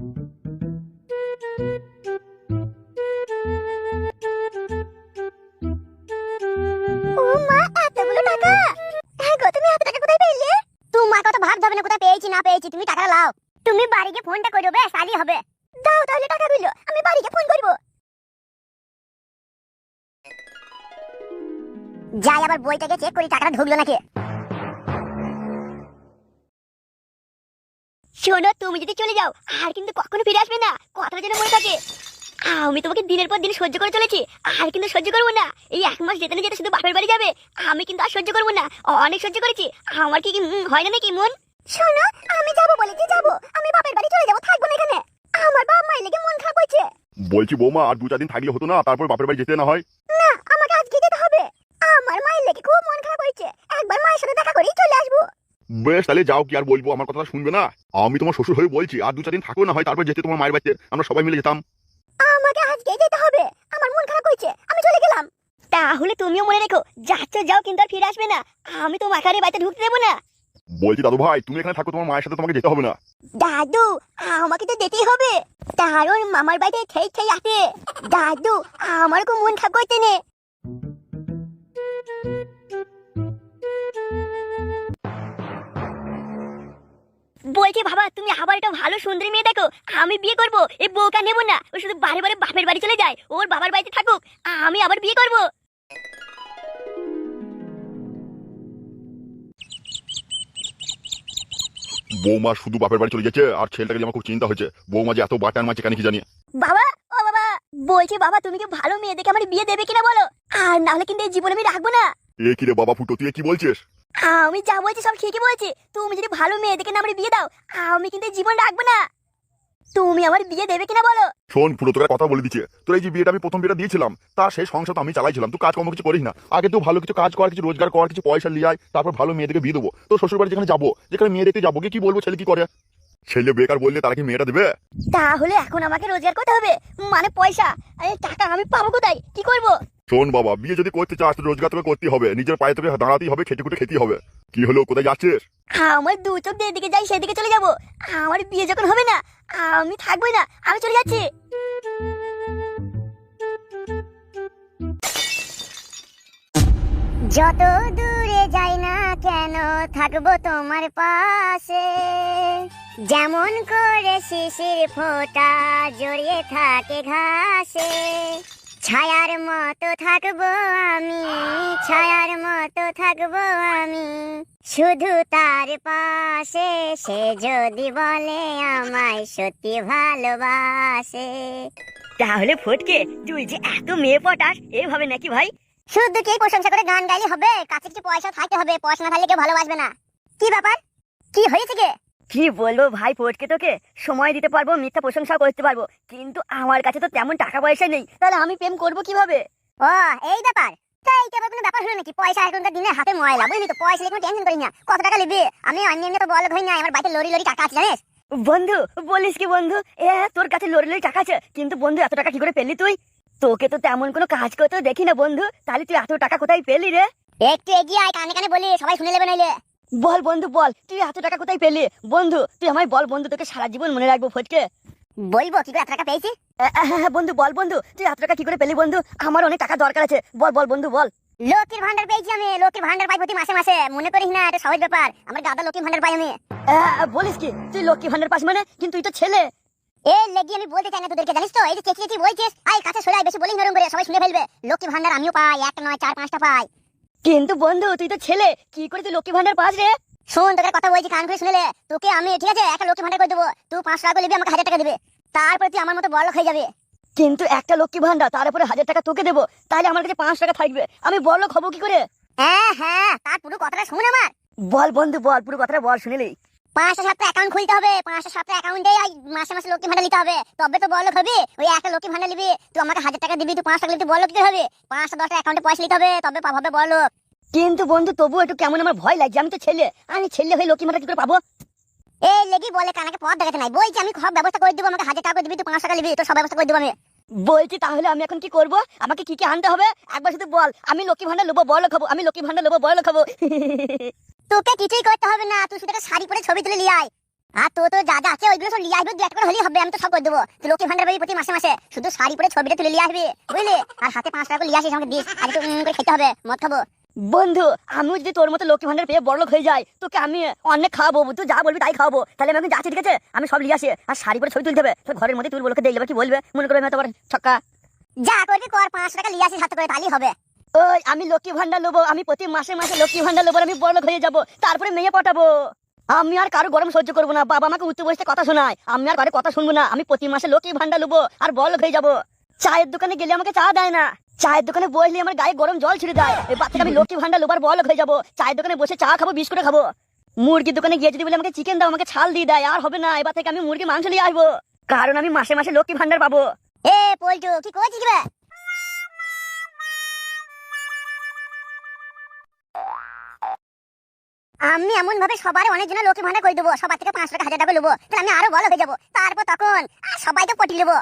ও মা, এতগুলো টাকা! হ্যাঁ গো, তুমি এত টাকা কোথায় পেলে? তোমার কথা ভাবতে হবে না কোথায় পেয়েছি না পেয়েছি, তুমি টাকা লাও। তুমি বাড়ি গিয়ে ফোনটা করো, বেশ আলি হবে। দাও তাহলে টাকাগুলো, আমি বাড়ি গিয়ে ফোন করব। যাই আবার বইটাকে চেক করি টাকাটা ঢুকলো নাকি। শোনো, তুমি যদি চলে যাও আর কিন্তু কখনো ফিরে আসবে না, কথাটা যেন মনে থাকে। আমি তোমাকে দিনের পর দিন সহ্য করে চলেছি, আর কিন্তু সহ্য করবো না। এই 1 মাস যেতে না যেতে শুধু বাপের বাড়ি যাবে, আমি কিন্তু আর সহ্য করবো না। অনেক সহ্য করেছি, আমার কি হয় না নাকি মন? শোনো, আমি যাবো বলেছি যাবো, আমি বাপের বাড়ি চলে যাবো, থাকবো না এখানে। আমার বাবা মায়ের লেগে মন খারাপ হয়েছে। বলছি বৌমা, আর 2-4 দিন থাকলে হতো না? তারপর বাপের বাড়ি যেতে না হয়? না, আমাকে আজকে যেতে হবে। আমার মায়ের লেগে খুব মন খারাপ হয়েছে, একবার মায়ের সাথে দেখা করেই চলে আসবো। বেশ, তাহলে যাও। কি আর বলবো, আমার কথাটা শুনবে না? আমি তোমার শ্বশুর হয়ে বলছি, আর 2-4 দিন থাকো না হয়, তারপর যেতে তোমার মায়ের বাড়িতে, আমরা সবাই মিলে যেতাম। আমাকে আজকে যেতে হবে, আমার মন খারাপ হয়েছে, আমি চলে গেলাম। তাহলে তুমিও মনে রেখো, যাচ্ছ যাও, কিন্তু আর ফিরে আসবে না। আমি তো মাখারে বাড়িতে ঢুকতে দেবো না। বলছি দাদু ভাই, তুমি এখানে থাকো, তোমার মায়ের সাথে তোমাকে যেতে হবে না। দাদু, আমাকে তো যেতেই হবে, কারণ মামার বাড়িতে খেই খেই আছে। দাদু, আমার খুব মন খারাপ করতে নে। বলছি বাবা, তুমি আবার একটা ভালো সুন্দরী মেয়ে দেখো, আমি বিয়ে করবো। এই বউকা নেবো না, ও শুধু বারে বারে বাপের বাড়ি চলে যায়, ওর বাবার বাড়িতে থাকুক, আমি আবার বিয়ে করবো। বৌমা শুধু বাপের বাড়ি চলে যাচ্ছে, আর ছেলেটাকে নিয়ে আমার খুব চিন্তা হচ্ছে। বৌমা যে এত বাটার মাছ কেন কি জানি। বাবা, ও বাবা, বলছি বাবা, তুমি কি ভালো মেয়ে দেখে আমার বিয়ে দেবে কিনা বলো, আর না হলে কিন্তু এই জীবনে আমি রাখবো না। এ কি রে বাবা ফুটো, তুই কি বলছিস? আমি যা বলছি সব ঠিকই বলছি, তুমি যদি ভালো মেয়ে দেখে না আমার বিয়ে দাও, আমি কিন্তু এই জীবন রাখবো না। তুমি আমার বিয়ে দেবে কিনা বলো। শোন ফুটো, তোর কথা বলে দিচ্ছে। তোর এই যে বিয়েটা আমি প্রথম বিয়েটা দিয়েছিলাম, তার সেই সংসার তো আমি চালাইছিলাম। তুই কাজকর্ম কিছু করিস না, আগে তুই ভালো কিছু কাজ কর, কিছু রোজগার কর, কিছু পয়সা নিয়ে আয়, তারপর ভালো মেয়েদেরকে বিয়ে দেবো। তো শ্বশুর বাড়ি যেখানে যাবো, যেখানে মেয়ে দেখতে যাবো, কি বলবো ছেলে কি করে? ছেলে বেকার বললে তারা কি মেয়েটা দেবে? তাহলে এখন আমাকে রোজগার করতে হবে, মানে পয়সা। এই টাকা আমি পাবো কোথায়, কি করব? শোন বাবা, বিয়ে যদি করতে চাস তো রোজগার তোকে করতে হবে, নিজের পায়ে তোকে দাঁড়াতেই হবে, খেটে খুটে খেতে হবে। কি হলো, কোথায় যাচ্ছিস? আমার দু চোখ যেদিকে যাই সেদিকে চলে যাব। আমার বিয়ে যখন হবে না, আমি থাকবোই না, আমি চলে যাচ্ছি। যত দূরে যাই না কেন, থাকবো তোমার পাশে। যেমন করে শিশির ফোঁটা জড়িয়ে থাকে ঘাসে, ছায়ার মতো থাকবো আমি, ছায়ার মতো থাকবো আমি, শুধু তার পাশে। সে যদি বলে আমায় সত্যি ভালোবাসে। তাহলে ফটকে, তুই যে এত মেয়ে পটাস, এভাবে নাকি ভাই? শুধু কি প্রশংসা করে গান গাইলে হবে? কাছে কিছু পয়সা থাকতে হবে, পয়সা না থাকলে কেউ ভালোবাসবে না। কি ব্যাপার, কি হয়েছে গে? কি বলবো ভাই ফটকে, তোকে সময় দিতে পারবো, মিথ্যা প্রশংসা করতে পারবো, কিন্তু আমার কাছে তো তেমন টাকা পয়সা নেই। তাহলে আমি প্রেম করবো কিভাবে? ও, এই ব্যাপার। তাই এইটা আবার কোনো ব্যাপার হলো নাকি? পয়সা এখনকার দিনে হাতে ময়লা, বুঝলি তো? পয়সা নিয়ে কোনো টেনশন করিস না। কত টাকা নিবি? আমি এমনি তো বড়লোক হই না, আমার বাড়িতে লরি লরি টাকা আছে জানিস। বন্ধু, বলিস কি বন্ধু? তোর কাছে লড়ি লড়ি টাকা আছে, কিন্তু বন্ধু এত টাকা কি করে পেলি তুই? তোকে তো তেমন কোনো কাজ করতেও দেখি না বন্ধু, তাহলে তুই এত টাকা কোথায় পেলি রে? একটু এগিয়ে আয়, কানে কানে বলি, সবাই শুনে নেবে নইলে। বল বন্ধু বল, তুই এত টাকা কোথায় পেলি? বন্ধু তুই আমায় বল বন্ধু, তোকে সারা জীবন মনে রাখবো ফটকে। বলবো কি করে এত টাকা পেয়েছি? হ্যাঁ বন্ধু বল বন্ধু, তুই এত টাকা কি করে পেলি বন্ধু? আমার অনেক টাকা দরকার আছে, বল বল বন্ধু বল। লক্ষ্মীর ভান্ডার পেয়েছি আমি, লক্ষ্মীর ভান্ডার পাই প্রতি মাসে মাসে। মনে করিস না এটা সহজ ব্যাপার, আমার গাদা লক্ষ্মীর ভান্ডার পাই আমি। বলিস কি, তুই লক্ষ্মী ভান্ডার পাস মানে? কিন্তু তুই তো ছেলে। এ লেগি আমি বলতে চাই না তোদেরকে, জানিস তো? এই যে চেঁচিয়ে চেঁচিয়ে বলছিস, আই কাছে সরে আয়, বেশি বলিস নরম করে, সবাই শুনে ফেলবে। লক্ষ্মী ভান্ডার আমিও পাই, একটা নয় 4-5টা পাই। কিন্তু বন্ধু তুই তো ছেলে, কি করে তুই লক্ষ্মী ভান্ডার পাস রে? শোন, তোকে কথা বলছি, কান খুলে শুনে লে। তোকে আমি ঠিক আছে একটা লক্ষ্মী ভান্ডার করে দেবো, তুই 500 টাকা নিবি, আমাকে 1000 টাকা দিবে, তারপর তুই আমার মতো বড়লোক হয়ে যাবে। কিন্তু একটা লক্ষ্মী ভান্ডার, তার উপরে 1000 টাকা তোকে দেবো, তাহলে আমার কাছে 5 টাকা থাকবে, আমি বড়লোক হবো কি করে? হ্যাঁ হ্যাঁ, তার পুরো কথাটা শুন আমার। বল বন্ধু বল, পুরো কথাটা বল, শুনিলি? 5টা 7টা অ্যাকাউন্ট খুলতে হবে, 5টা 7টা অ্যাকাউন্টে মাসে মাসে লক্ষ্মী ভান্ডার নিতে হবে, তবে তো বড়লোক হবি। ওই একটা লক্ষ্মী ভান্ডার নিবি, তুই আমাকে 1000 টাকা দিবি, তুই 5 টাকা নিতে বড়লোক কি হবে? 5টা 10টা অ্যাকাউন্টে পয়সা নিতে হবে, তবে হবে বড়লোক। কিন্তু বন্ধু তবু একটু কেমন আমার ভয় লাগছে, আমি তো ছেলে, আমি ছেলে হয়ে লক্ষ্মী ভান্ডার কি করে পাবো? এই লেগি বলে কানাকে পথ দেখাতে নাই, বলছি আমি সব ব্যবস্থা করে দেবো, আমাকে 1000 টাকা করে দিবি, তুই 5 টাকা নিবি, তোর সব ব্যবস্থা করে দেবো আমি। বলছি তাহলে আমি এখন কি করব? আমাকে কি কি আনতে হবে একবার শুধু বল, আমি লক্ষ্মী ভান্ডার নেবো বড়লোক হবো, আমি লক্ষ্মী ভান্ডার নেবো বড়লোক হবো। তোকে কিছুই করতে হবে না, তুই শুধু একটা শাড়ি পরে ছবি তুলে নিয়ে আয়। আর তো যা যা আছে ওইগুলো সব লিয়ে আসবে, 2-1 করে হলেই হবে, আমি তো সব করে দেবো। তুই লক্ষ্মী ভান্ডার পাবি প্রতি মাসে মাসে, শুধু শাড়ি পরে ছবিটা তুলে লিয়ে আসবি, বুঝলি? আর হাতে 5 টাকা করে লিয়ে আসিস, আমাকে দিস, আগে তো করে খেতে হবে, মদ খাবো। বন্ধু আমিও যদি তোর মতো লক্ষ্মী ভান্ডার পেয়ে বড়লোক হয়ে যায়, তোকে আমি অনেক খাওয়াবো, তুই যা বলবি তাই খাওয়াবো। তাহলে আমি এখন যাচ্ছি, ঠিক আছে? আমি সব লিয়ে আসি, আর শাড়ি পরে ছবি তুলতে হবে, তোর ঘরের মধ্যে তুলবো, লোকে দেখলে কি বলবে, মনে করবে আমি তোমার ছক্কা। যা করবি কর, 5 টাকা লিয়ে আসিস হাতে করে, তাহলেই হবে। ওই আমি লক্ষ্মী ভান্ডার নেবো, আমি প্রতি মাসে মাসে লক্ষ্মী ভান্ডার নেবো, আমি বড়লোক হয়ে যাবো, তারপরে মেয়ে পটাবো। আমি আর কারো গরম সহ্য করবো না, বাবা আমাকে উঠতে বসতে কথা শোনায়, আমি আর কারো কথা শুনবো না, আমি প্রতি মাসে লক্ষ্মী ভান্ডার নেবো আর বড়লোক হয়ে যাবো। চায়ের দোকানে গেলে আমাকে চা দেয় না, চায়ের দোকানে বসলে আমার গায়ে গরম জল ছিড়ে দেয়। এবার থেকে আমি লক্ষ্মী ভান্ডার লোবার বড়লোক হয়ে যাবো, চায়ের দোকানে বসে চা খাবো, বিস্কুট খাবো। মুরগির দোকানে গিয়ে যদি বলে আমাকে চিকেন দাও, আমাকে ছাল দিয়ে দেয়, আর হবে না, এবার থেকে আমি মুরগি মাংস নিয়ে আসবো, কারণ আমি মাসে মাসে লক্ষ্মী ভান্ডার পাবো। এ পল্টু, কি করছিস রে? আমি এমন ভাবে সবার অনেক জনের লক্ষ্মী ভান্ডার করে দেবো, সবার থেকে 5 টাকা 1000 টাকা নেবো, তাহলে আমি আরো বড় হয়ে যাবো, তারপর তখন সবাইকে পটিয়ে দেবো।